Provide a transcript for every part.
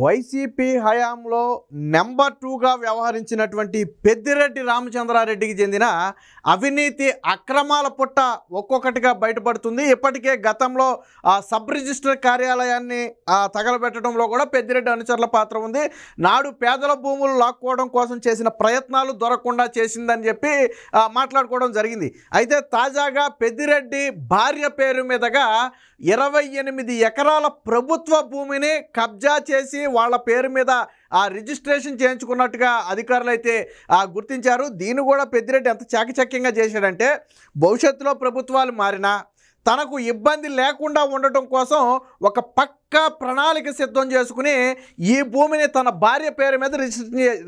YCP హయాంలో number 2గా వ్యవహరించినటువంటి Peddireddy రామచంద్రారెడ్డికి చెందిన అవినీతి అక్రమాల పుట్ట ఒక్కొక్కటిగా బయటపడుతుంది. ఇప్పటికే గతంలో సబ్ రిజిస్టర్ కార్యాలయాన్ని తగలబెట్టడంలో కూడా పెద్దిరెడ్డి అనుచరుల పాత్ర ఉంది. నాడు పేదల భూములు లాక్కోవడం కోసం చేసిన ప్రయత్నాలు దొరకకుండా చేసిందని చెప్పి మాట్లాడుకోవడం జరిగింది. అయితే తాజాగా పెద్దిరెడ్డి భార్య పేరు మీదుగా 28 ఎకరాల ప్రభుత్వ భూమిని కబ్జా చేసి వాళ్ళ పేరు మీద రిజిస్ట్రేషన్ చేయించుకున్నట్టుగా అధికారులు అయితే గుర్తించారు. దీన్ని కూడా పెద్దిరెడ్డి ఎంత చాకచక్యంగా చేశాడంటే, భవిష్యత్తులో ప్రభుత్వాలు మారినా తనకు ఇబ్బంది లేకుండా ఉండటం కోసం ఒక పక్కా ప్రణాళిక సిద్ధం చేసుకుని ఈ భూమిని తన భార్య పేరు మీద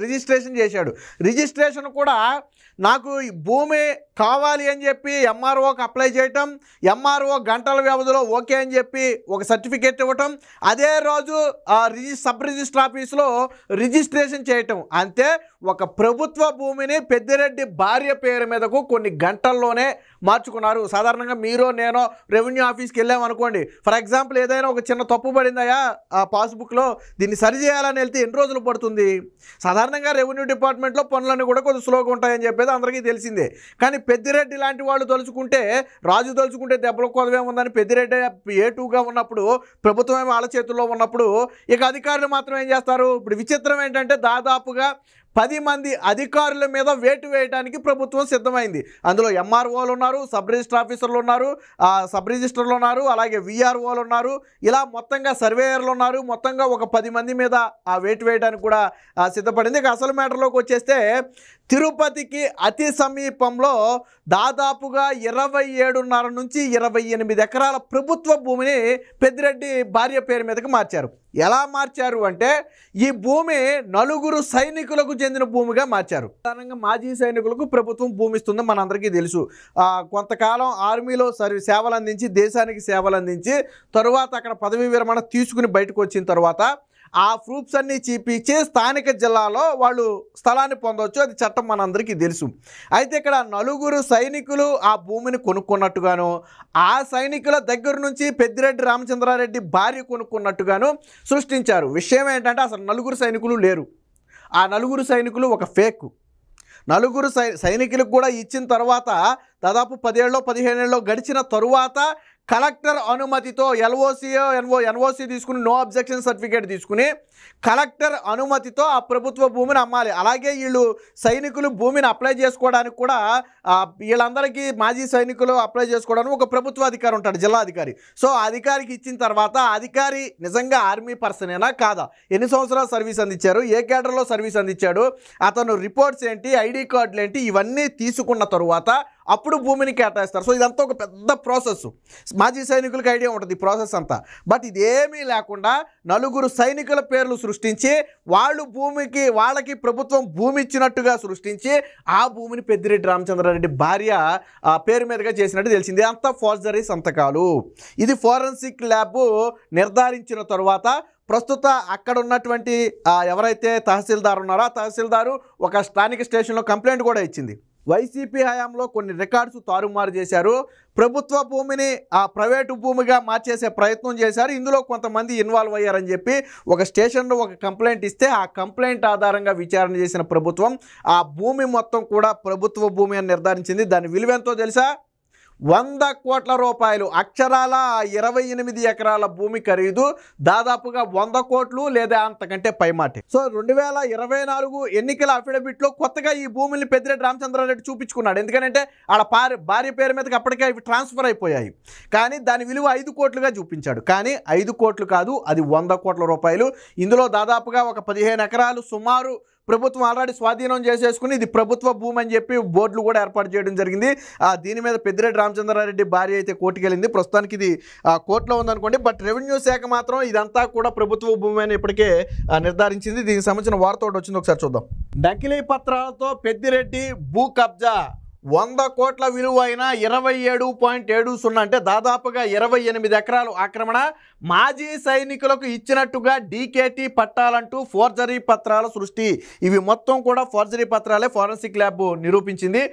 రిజిస్ట్రేషన్ చేశాడు. రిజిస్ట్రేషన్ కూడా నాకు ఈ భూమి కావాలి అని చెప్పి ఎంఆర్ఓకి అప్లై చేయటం, ఎంఆర్ఓ గంటల వ్యవధిలో ఓకే అని చెప్పి ఒక సర్టిఫికేట్ ఇవ్వటం, అదే రోజు సబ్ రిజిస్టర్ ఆఫీసులో రిజిస్ట్రేషన్ చేయటం. అంతే, ఒక ప్రభుత్వ భూమిని పెద్దిరెడ్డి భార్య పేరు మీదకు కొన్ని గంటల్లోనే మార్చుకున్నారు. సాధారణంగా మీరో నేనో రెవెన్యూ ఆఫీస్కి వెళ్ళామనుకోండి, ఫర్ ఎగ్జాంపుల్ ఏదైనా ఒక చిన్న తప్పు పడిందయా ఆ పాస్బుక్లో, దీన్ని సరి చేయాలని వెళ్తే ఎన్ని రోజులు పడుతుంది? సాధారణంగా రెవెన్యూ డిపార్ట్మెంట్లో పనులన్నీ కూడా కొంచెం స్లోగా ఉంటాయని చెప్పేది అందరికీ తెలిసిందే. కానీ పెద్దిరెడ్డి లాంటి వాళ్ళు తలుచుకుంటే, రాజు తలుచుకుంటే దెబ్బలు కొదవేముందని పెద్దిరెడ్డి A2గా ఉన్నప్పుడు, ప్రభుత్వమే వాళ్ళ చేతుల్లో ఉన్నప్పుడు ఇక అధికారులు మాత్రం ఏం చేస్తారు? ఇప్పుడు విచిత్రం ఏంటంటే, దాదాపుగా 10 మంది అధికారుల మీద వేటు వేయడానికి ప్రభుత్వం సిద్ధమైంది. అందులో ఎంఆర్ఓలు ఉన్నారు, సబ్ రిజిస్టర్ ఆఫీసర్లు ఉన్నారు, సబ్ రిజిస్టర్లు ఉన్నారు, అలాగే విఆర్ఓలు ఉన్నారు, ఇలా మొత్తంగా సర్వేయర్లు ఉన్నారు. మొత్తంగా ఒక 10 మంది మీద వేటు వేయడానికి కూడా సిద్ధపడింది. ఇక అసలు మ్యాటర్లోకి వచ్చేస్తే, తిరుపతికి అతి సమీపంలో దాదాపుగా 27.5 నుంచి 28 ఎకరాల ప్రభుత్వ భూమిని పెద్దిరెడ్డి భార్య పేరు మీదకి మార్చారు. ఎలా మార్చారు అంటే, ఈ భూమి 4 సైనికులకు చెందిన భూమిగా మార్చారు. సాధారణంగా మాజీ సైనికులకు ప్రభుత్వం భూమి ఇస్తుంది, మనందరికీ తెలుసు. కొంతకాలం ఆర్మీలో సేవలు అందించి, దేశానికి సేవలు అందించి, తరువాత అక్కడ పదవీ విరమణ తీసుకుని బయటకు వచ్చిన తర్వాత ఆ ప్రూఫ్స్ అన్నీ చూపించి స్థానిక జిల్లాలో వాళ్ళు స్థలాన్ని పొందవచ్చు. అది చట్టం మనందరికీ తెలుసు. అయితే ఇక్కడ 4 సైనికులు ఆ భూమిని కొనుక్కున్నట్టుగాను, ఆ సైనికుల దగ్గర నుంచి పెద్దిరెడ్డి రామచంద్రారెడ్డి భార్య కొనుక్కున్నట్టుగాను సృష్టించారు. విషయం ఏంటంటే, అసలు 4 సైనికులు లేరు. ఆ 4 సైనికులు ఒక ఫేక్. 4 సైనికులకు కూడా ఇచ్చిన తర్వాత దాదాపు 10 ఏళ్ళో 15 ఏళ్ళో గడిచిన తరువాత కలెక్టర్ అనుమతితో ఎన్ఓసి తీసుకుని, నో అబ్జెక్షన్ సర్టిఫికేట్ తీసుకుని కలెక్టర్ అనుమతితో ఆ ప్రభుత్వ భూమిని అమ్మాలి. అలాగే వీళ్ళు సైనికులు భూమిని అప్లై చేసుకోవడానికి కూడా వీళ్ళందరికీ మాజీ సైనికులు అప్లై చేసుకోవడానికి ఒక ప్రభుత్వ అధికారి ఉంటాడు, జిల్లా అధికారి. సో అధికారికి ఇచ్చిన తర్వాత అధికారి నిజంగా ఆర్మీ పర్సనేనా కాదా, ఎన్ని సంవత్సరాలు సర్వీస్ అందించారు, ఏ కేడర్లో సర్వీస్ అందించాడు, అతను రిపోర్ట్స్ ఏంటి, ఐడి కార్డులు ఏంటి, ఇవన్నీ తీసుకున్న తరువాత అప్పుడు భూమిని కేటాయిస్తారు. సో ఇదంతా ఒక పెద్ద ప్రాసెస్. మాజీ సైనికులకు ఐడియా ఉంటుంది ఈ ప్రాసెస్ అంతా. బట్ ఇదేమీ లేకుండా 4 సైనికుల పేర్లు సృష్టించి, వాళ్ళకి ప్రభుత్వం భూమి ఇచ్చినట్టుగా సృష్టించి ఆ భూమిని పెద్దిరెడ్డి రామచంద్రారెడ్డి భార్య పేరు మీదుగా చేసినట్టు తెలిసింది. అంతా ఫోర్జరీ సంతకాలు. ఇది ఫోరెన్సిక్ ల్యాబ్ నిర్ధారించిన తరువాత ప్రస్తుత అక్కడ ఉన్నటువంటి ఎవరైతే తహసీల్దార్ ఉన్నారో ఆ తహసీల్దారు ఒక స్థానిక స్టేషన్లో కంప్లైంట్ కూడా ఇచ్చింది. వైసీపీ హయాంలో కొన్ని రికార్డ్స్ తారుమారు చేశారు, ప్రభుత్వ భూమిని ప్రైవేటు భూమిగా మార్చేసే ప్రయత్నం చేశారు, ఇందులో కొంతమంది ఇన్వాల్వ్ అయ్యారని చెప్పి ఒక స్టేషన్లో ఒక కంప్లైంట్ ఇస్తే, ఆ కంప్లైంట్ ఆధారంగా విచారణ చేసిన ప్రభుత్వం ఆ భూమి మొత్తం కూడా ప్రభుత్వ భూమి అని నిర్ధారించింది. దాని విలువ ఎంతో తెలుసా? 100 కోట్ల రూపాయలు. అక్షరాల 28 ఎకరాల భూమి ఖరీదు దాదాపుగా 100 కోట్లు లేదా అంతకంటే పైమాటే. సో 2024 ఎన్నికల అఫిడవిట్లో కొత్తగా ఈ భూమిని పెద్దిరెడ్డి రామచంద్రారెడ్డి చూపించుకున్నాడు. ఎందుకంటే వాళ్ళ భార్య పేరు మీదకి అప్పటికే ఇవి ట్రాన్స్ఫర్ అయిపోయాయి. కానీ దాని విలువ 5 కోట్లుగా చూపించాడు. కానీ 5 కోట్లు కాదు, అది 100 కోట్ల రూపాయలు. ఇందులో దాదాపుగా ఒక 15 ఎకరాలు సుమారు ప్రభుత్వం ఆల్రెడీ స్వాధీనం చేసేసుకుని ఇది ప్రభుత్వ భూమి అని చెప్పి బోర్డులు కూడా ఏర్పాటు చేయడం జరిగింది. దీని మీద పెద్దిరెడ్డి రామచంద్రారెడ్డి భార్య అయితే కోర్టుకు వెళ్ళింది. ప్రస్తుతానికి ఇది కోర్టులో ఉందనుకోండి. బట్ రెవెన్యూ శాఖ మాత్రం ఇదంతా కూడా ప్రభుత్వ భూమి అని ఇప్పటికే నిర్ధారించింది. దీనికి సంబంధించిన వార్త ఒకటి వచ్చింది, ఒకసారి చూద్దాం. నకిలీ పత్రాలతో పెద్దిరెడ్డి భూ కబ్జా, 100 కోట్ల విలువైన 27.70 అంటే దాదాపుగా 28 ఎకరాలు ఆక్రమణ, మాజీ సైనికులకు ఇచ్చినట్టుగా డీకేటీ పట్టాలంటూ ఫోర్జరీ పత్రాల సృష్టి. ఇవి మొత్తం కూడా ఫోర్జరీ పత్రాలే ఫోరెన్సిక్ ల్యాబ్ నిరూపించింది.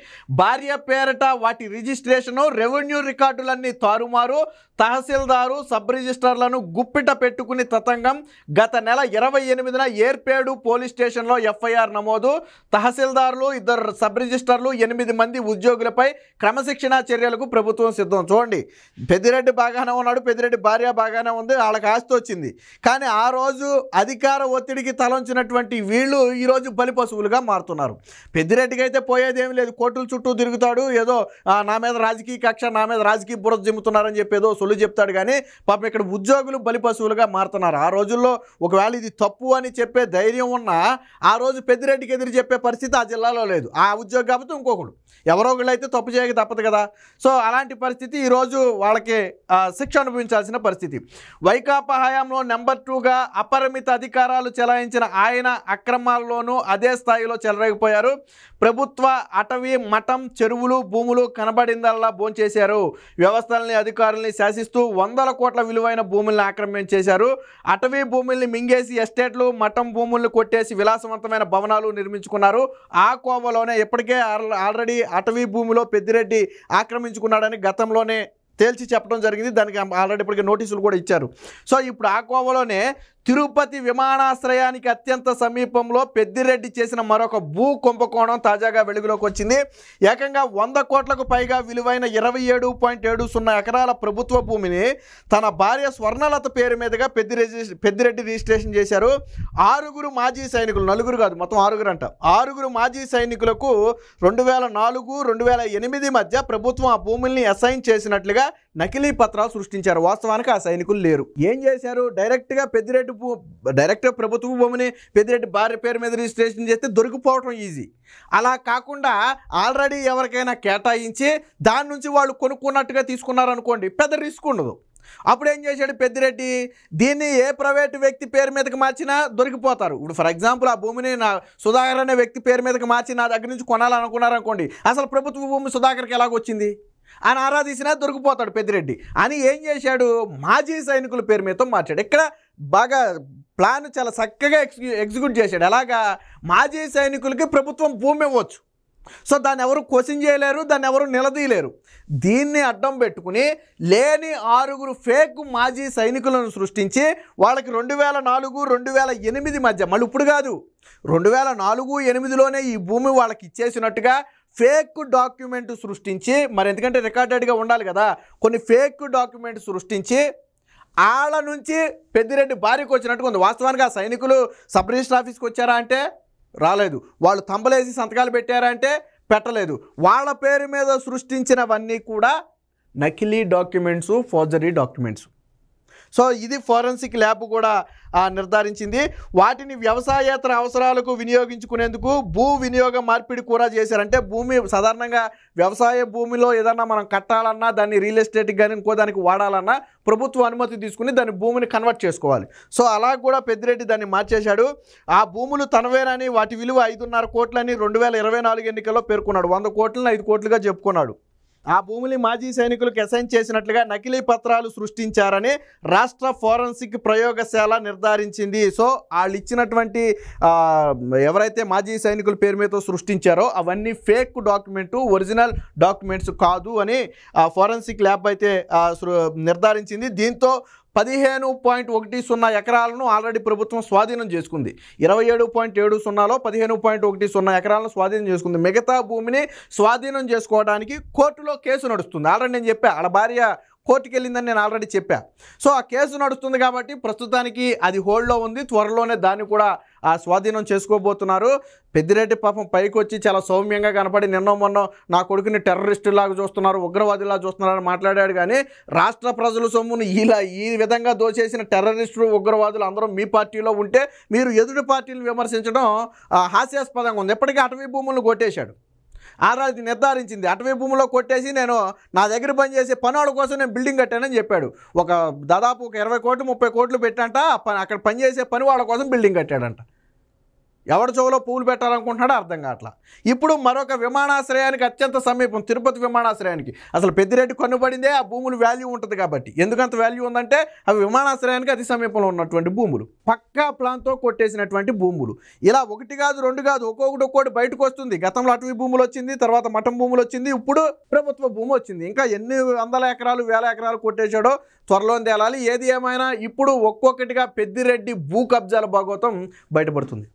భార్య పేరట వాటి రిజిస్ట్రేషను, రెవెన్యూ రికార్డులన్నీ తారుమారు, తహసీల్దారు సబ్ రిజిస్టర్లను గుప్పిట పెట్టుకుని తతంగం. గత నెల 28న ఏర్పేడు పోలీస్ స్టేషన్లో ఎఫ్ఐఆర్ నమోదు. తహసీల్దారులు, 2 సబ్ రిజిస్టర్లు, 8 మంది ఉద్యోగులపై క్రమశిక్షణా చర్యలకు ప్రభుత్వం సిద్ధం. చూడండి, పెద్దిరెడ్డి బాగానే ఉన్నాడు, పెద్దిరెడ్డి భార్య బాగానే ఉంది, వాళ్ళకి ఆస్తి వచ్చింది. కానీ ఆ రోజు అధికార ఒత్తిడికి తలంచినటువంటి వీళ్ళు ఈరోజు బలిపశువులుగా మారుతున్నారు. పెద్దిరెడ్డికి అయితే పోయేది ఏమి లేదు, కోర్టుల చుట్టూ తిరుగుతాడు, ఏదో నా మీద రాజకీయ కక్ష, నా మీద రాజకీయ బురద జిమ్ముతున్నారని చెప్పి ఏదో సొల్లు చెప్తాడు. కానీ పాపం ఇక్కడ ఉద్యోగులు బలిపశువులుగా మారుతున్నారు. ఆ రోజుల్లో ఒకవేళ ఇది తప్పు అని చెప్పే ధైర్యం ఉన్నా ఆ రోజు పెద్దిరెడ్డికి ఎదురు చెప్పే పరిస్థితి ఆ జిల్లాలో లేదు. ఆ ఉద్యోగి కాబట్టి ఇంకొకడు ఎవరో ఒకళ్ళు అయితే తప్పు చేయక తప్పదు కదా. సో అలాంటి పరిస్థితి ఈరోజు వాళ్ళకి శిక్ష అనుభవించాల్సిన పరిస్థితి. వైకాపా హయాంలో నెంబర్ 2గా అపరిమిత అధికారాలు చెలాయించిన ఆయన అక్రమాల్లోనూ అదే స్థాయిలో చెలరేగిపోయారు. ప్రభుత్వ అటవీ మఠం, చెరువులు, భూములు కనబడిందల్లా భోంచేశారు. వ్యవస్థల్ని, అధికారుల్ని శాసిస్తూ 100 కోట్ల విలువైన భూముల్ని ఆక్రమించేశారు. అటవీ భూముల్ని మింగేసి ఎస్టేట్లు, మఠం భూముల్ని కొట్టేసి విలాసవంతమైన భవనాలు నిర్మించుకున్నారు. ఆ కోవలోనే ఇప్పటికే ఆల్రెడీ అటవీ భూమిలో పెద్దిరెడ్డి ఆక్రమించుకున్నాడని గతంలోనే తేల్చి చెప్పడం జరిగింది. దానికి ఆల్రెడీ ఇప్పటికే నోటీసులు కూడా ఇచ్చారు. సో ఇప్పుడు ఆ కోవలోనే తిరుపతి విమానాశ్రయానికి అత్యంత సమీపంలో పెద్దిరెడ్డి చేసిన మరొక భూ కుంభకోణం తాజాగా వెలుగులోకి వచ్చింది. ఏకంగా 100 కోట్లకు పైగా విలువైన 27.70 ఎకరాల ప్రభుత్వ భూమిని తన భార్య స్వర్ణలత పేరు మీదుగా పెద్దిరెడ్డి రిజిస్ట్రేషన్ చేశారు. 6 మాజీ సైనికులు, 4 కాదు మొత్తం 6 అంట, 6 మాజీ సైనికులకు 2004, 2008 మధ్య ప్రభుత్వం ఆ భూముల్ని అసైన్ చేసినట్లుగా నకిలీ పత్రాలు సృష్టించారు. వాస్తవానికి ఆ సైనికులు లేరు. ఏం చేశారు? డైరెక్ట్గా ప్రభుత్వ భూమిని పెద్దిరెడ్డి భార్య పేరు మీద రిజిస్ట్రేషన్ చేస్తే దొరికిపోవటం ఈజీ. అలా కాకుండా ఆల్రెడీ ఎవరికైనా కేటాయించి దాని నుంచి వాళ్ళు కొనుక్కున్నట్టుగా తీసుకున్నారనుకోండి, పెద్ద రిస్క్ ఉండదు. అప్పుడు ఏం చేశాడు పెద్దిరెడ్డి? దీన్ని ఏ ప్రైవేటు వ్యక్తి పేరు మీదకి మార్చినా దొరికిపోతారు. ఇప్పుడు ఫర్ ఎగ్జాంపుల్ ఆ భూమిని నా సుధాకర్ అనే వ్యక్తి పేరు మీదకి మార్చి నా దగ్గర నుంచి కొనాలనుకున్నారనుకోండి, అసలు ప్రభుత్వ భూమి సుధాకర్కి ఎలాగొచ్చింది అని ఆరాధించినా దొరికిపోతాడు పెద్దిరెడ్డి అని ఏం చేశాడు? మాజీ సైనికుల పేరు మీదతో మార్చాడు. ఇక్కడ బాగా ప్లాన్ చాలా చక్కగా ఎగ్జిక్యూట్ చేశాడు. ఎలాగా? మాజీ సైనికులకి ప్రభుత్వం భూమి ఇవ్వచ్చు, సో దాన్ని ఎవరు క్వశ్చన్ చేయలేరు, దాన్ని ఎవరు నిలదీయలేరు. దీన్ని అడ్డం పెట్టుకుని లేని 6 ఫేక్ మాజీ సైనికులను సృష్టించి వాళ్ళకి 2004, 2008 మధ్య, మళ్ళీ ఇప్పుడు కాదు, 2004, 2008లోనే ఈ భూమి వాళ్ళకి ఇచ్చేసినట్టుగా ఫేక్ డాక్యుమెంట్ సృష్టించి, మరి ఎందుకంటే రికార్డెడ్గా ఉండాలి కదా, కొన్ని ఫేక్ డాక్యుమెంట్ సృష్టించి వాళ్ళ నుంచి పెద్దిరెడ్డి భార్యకు వచ్చినట్టుగా ఉంది. వాస్తవానికి ఆ సైనికులు సబ్ రిజిస్టర్ ఆఫీస్కి వచ్చారా అంటే రాలేదు, వాళ్ళు తంబలేసి సంతకాలు పెట్టారా అంటే పెట్టలేదు. వాళ్ళ పేరు మీద సృష్టించినవన్నీ కూడా నకిలీ డాక్యుమెంట్స్, ఫోర్జరీ డాక్యుమెంట్స్. సో ఇది ఫోరెన్సిక్ ల్యాబ్ కూడా నిర్ధారించింది. వాటిని వ్యవసాయేతర అవసరాలకు వినియోగించుకునేందుకు భూ వినియోగ మార్పిడి కూడా చేశారంటే, భూమి సాధారణంగా వ్యవసాయ భూమిలో ఏదన్నా మనం కట్టాలన్నా, దాన్ని రియల్ ఎస్టేట్కి కానీ ఇంకో దానికి వాడాలన్నా ప్రభుత్వ అనుమతి తీసుకుని దాని భూమిని కన్వర్ట్ చేసుకోవాలి. సో అలా కూడా పెద్దిరెడ్డి దాన్ని మార్చేశాడు. ఆ భూములు తనవేనని, వాటి విలువ 5.5 కోట్లని 2024 ఎన్నికల్లో పేర్కొన్నాడు. 100 కోట్లను 5 కోట్లుగా చెప్పుకున్నాడు. ఆ భూమిని మాజీ సైనికులకు అసైన్ చేసినట్లుగా నకిలీ పత్రాలు సృష్టించారని రాష్ట్ర ఫోరెన్సిక్ ప్రయోగశాల నిర్ధారించింది. సో వాళ్ళు ఇచ్చినటువంటి ఎవరైతే మాజీ సైనికుల పేరు మీద సృష్టించారో అవన్నీ ఫేక్ డాక్యుమెంటు, ఒరిజినల్ డాక్యుమెంట్స్ కాదు అని ఫోరెన్సిక్ ల్యాబ్ అయితే నిర్ధారించింది. దీంతో 15.10 ఎకరాలను ఆల్రెడీ ప్రభుత్వం స్వాధీనం చేసుకుంది. 27.70లో 15.10 ఎకరాలను స్వాధీనం చేసుకుంది. మిగతా భూమిని స్వాధీనం చేసుకోవడానికి కోర్టులో కేసు నడుస్తుంది. ఆల్రెడీ నేను చెప్పా, వాళ్ళ భార్య కోర్టుకి వెళ్ళిందని నేను ఆల్రెడీ చెప్పా. సో ఆ కేసు నడుస్తుంది కాబట్టి ప్రస్తుతానికి అది హోల్డ్లో ఉంది. త్వరలోనే దాన్ని కూడా స్వాధీనం చేసుకోబోతున్నారు. పెద్దిరెడ్డి పాపం పైకి వచ్చి చాలా సౌమ్యంగా కనపడి మొన్న నా కొడుకుని టెర్రరిస్టులాగా చూస్తున్నారు, ఉగ్రవాదిలా చూస్తున్నారని మాట్లాడాడు. కానీ రాష్ట్ర ప్రజల సొమ్మును ఈ విధంగా దోచేసిన టెర్రరిస్టులు, ఉగ్రవాదులు అందరూ మీ పార్టీలో ఉంటే మీరు ఎదుటి పార్టీలు విమర్శించడం హాస్యాస్పదంగా ఉంది. ఎప్పటికీ అటవీ భూములను కొట్టేశాడు. ఆరాధి నిర్ధారించింది. అటవీ భూమిలో కొట్టేసి నేను నా దగ్గర పనిచేసే పనుల కోసం నేను బిల్డింగ్ కట్టానని చెప్పాడు. దాదాపు 20 కోట్లు 30 కోట్లు పెట్టంట అక్కడ పనిచేసే పని వాళ్ళ కోసం బిల్డింగ్ కట్టాడంట. ఎవరి చెవులో పువ్వులు పెట్టాలనుకుంటున్నాడో అర్థం కావట్లా. ఇప్పుడు మరొక విమానాశ్రయానికి అత్యంత సమీపం తిరుపతి విమానాశ్రయానికి అసలు పెద్దిరెడ్డి కన్నుబడిందే ఆ భూములు వాల్యూ ఉంటుంది కాబట్టి. ఎందుకంత వాల్యూ ఉందంటే అవి విమానాశ్రయానికి అతి సమీపంలో ఉన్నటువంటి భూములు, పక్కా ప్లాన్తో కొట్టేసినటువంటి భూములు. ఇలా ఒకటి కాదు రెండు కాదు ఒక్కొక్కటి బయటకు వస్తుంది. గతంలో అటవీ భూములు వచ్చింది, తర్వాత మఠం భూములు వచ్చింది, ఇప్పుడు ప్రభుత్వ భూమి వచ్చింది. ఇంకా ఎన్ని వందల ఎకరాలు వేల ఎకరాలు కొట్టేశాడో త్వరలో తేలాలి. ఏది ఏమైనా ఇప్పుడు ఒక్కొక్కటిగా పెద్దిరెడ్డి భూ కబ్జాల భాగోతం బయటపడుతుంది.